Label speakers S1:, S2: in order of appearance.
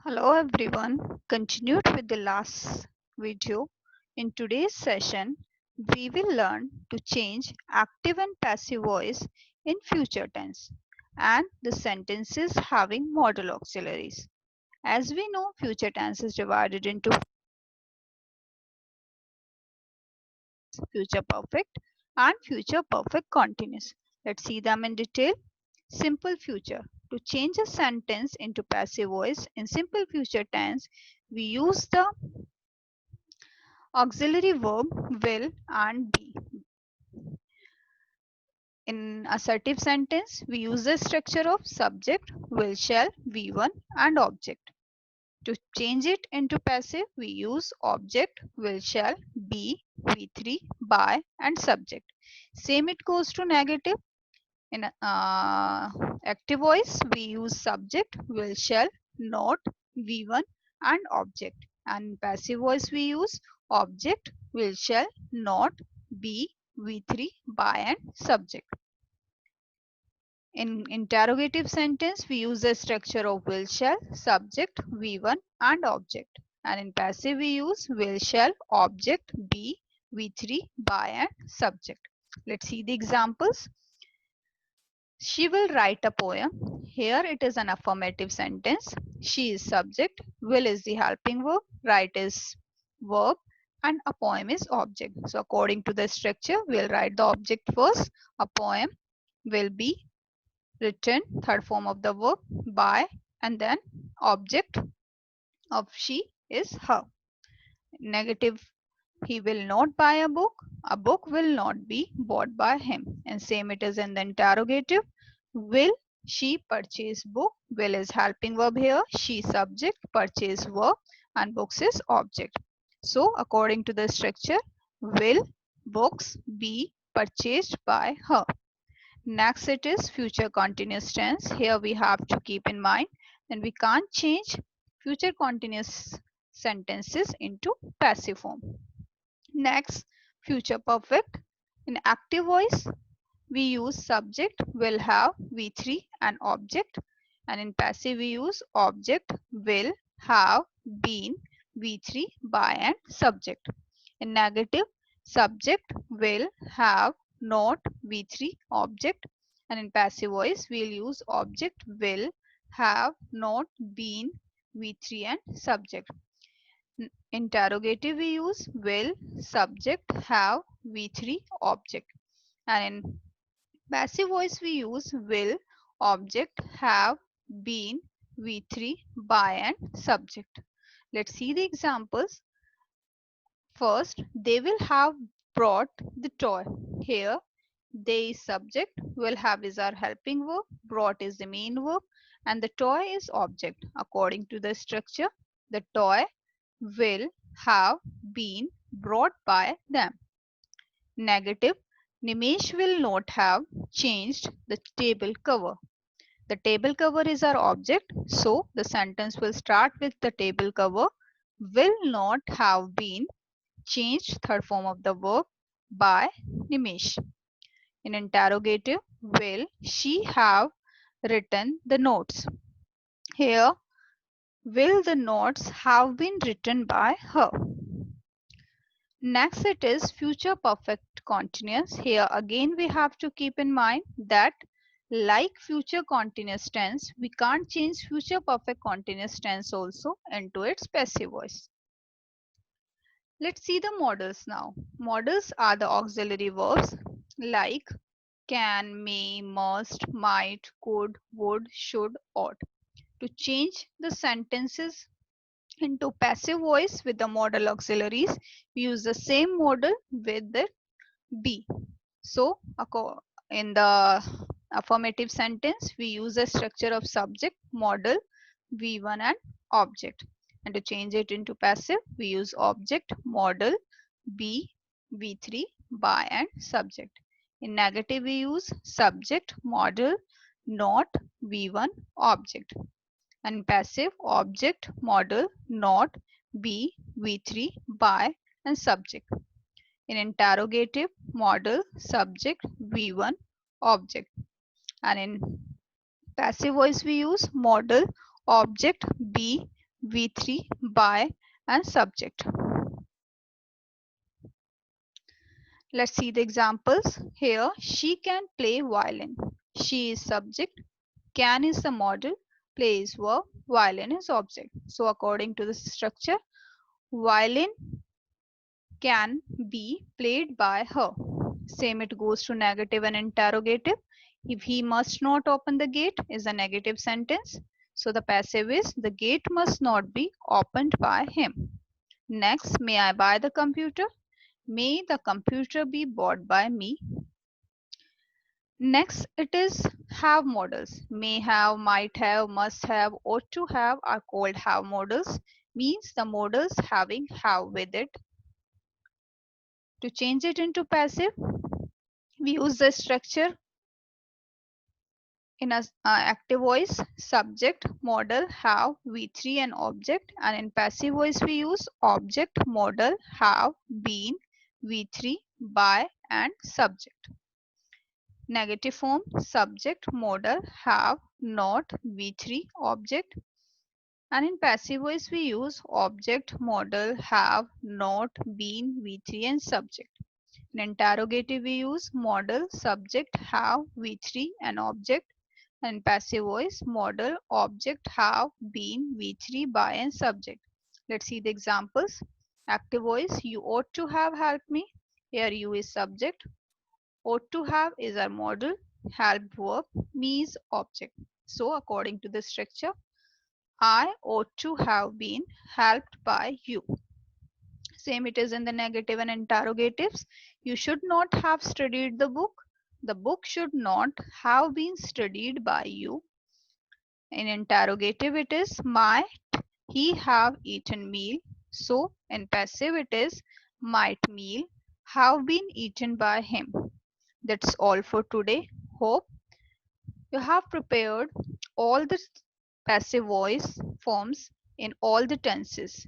S1: Hello everyone, continued with the last video. In today's session, we will learn to change active and passive voice in future tense and the sentences having modal auxiliaries. As we know, future tense is divided into future perfect and future perfect continuous. Let's see them in detail. Simple future. To change a sentence into passive voice in simple future tense, we use the auxiliary verb will and be. In assertive sentence, we use the structure of subject, will, shall, V1 and object. To change it into passive, we use object, will, shall, be, V3, by and subject. Same it goes to negative. In active voice, we use subject, will, shall, not, V1 and object. And in passive voice, we use object, will, shall, not, be, V3, by and subject. In interrogative sentence, we use the structure of will, shall, subject, V1 and object. And in passive, we use will, shall, object, be, V3, by and subject. Let's see the examples. She will write a poem. Here it is an affirmative sentence. She is subject, will is the helping verb, write is verb, and a poem is object. So according to the structure, we'll write the object first. A poem will be written, third form of the verb, by, and then object of she is her. Negative, he will not buy a book will not be bought by him. And same it is in the interrogative. Will she purchase book? Will is helping verb here, she subject, purchase verb, and books is object. So according to the structure, will books be purchased by her? Next it is future continuous tense. Here we have to keep in mind that we can't change future continuous sentences into passive form. Next, future perfect. In active voice, we use subject, will, have, V3 and object. And in passive, we use object, will, have, been, V3, by and subject. In negative, subject, will, have, not, V3, object. And in passive voice, we'll use object, will, have, not, been, V3 and subject. Interrogative we use will, subject, have, V3, object. And in passive voice we use will, object, have, been, V3, by and subject. Let's see the examples. First, they will have brought the toy. Here, they is subject, will have is our helping verb, brought is the main verb, and the toy is object. According to the structure, the toy will have been brought by them. Negative, Nimesh will not have changed the table cover. The table cover is our object, so the sentence will start with the table cover will not have been changed, third form of the verb, by Nimesh. In interrogative, will she have written the notes? Here, will the notes have been written by her? Next it is future perfect continuous. Here again we have to keep in mind that like future continuous tense, we can't change future perfect continuous tense also into its passive voice. Let's see the modals now. Modals are the auxiliary verbs like can, may, must, might, could, would, should, ought. To change the sentences into passive voice with the modal auxiliaries, we use the same modal with the be. So in the affirmative sentence, we use a structure of subject, modal, V1 and object. And to change it into passive, we use object, modal, be, V3, by and subject. In negative, we use subject, modal, not, V1, object. And passive, object, modal, not, be, V3, by and subject. In interrogative, modal, subject, V1, object. And in passive voice we use modal, object, be, V3 by and subject. Let's see the examples. Here, she can play violin. She is subject. Can is the model. Play is verb. Violin is object. So according to the structure, violin can be played by her. Same it goes to negative and interrogative. If he must not open the gate is a negative sentence. So the passive is the gate must not be opened by him. Next, may I buy the computer? May the computer be bought by me? Next, it is have modals. May have, might have, must have, ought to have are called have modals. Means the modals having have with it. To change it into passive, we use the structure in a active voice subject, modal, have, v3 and object, and in passive voice we use object, modal, have, been, v3, by and subject. Negative form subject, modal, have, not, v3, object, and in passive voice we use object, modal, have, not, been, v3 and subject. In interrogative we use modal, subject, have, v3 and object, and passive voice modal, object, have, been, v3, by and subject. Let's see the examples. Active voice, you ought to have helped me. Here you is subject. Ought to have is our modal. Help verb, me is object. So according to the structure, I ought to have been helped by you. Same it is in the negative and interrogatives. You should not have studied the book. The book should not have been studied by you. In interrogative it is might he have eaten meal. So in passive it is might meal have been eaten by him. That's all for today. Hope you have prepared all the passive voice forms in all the tenses.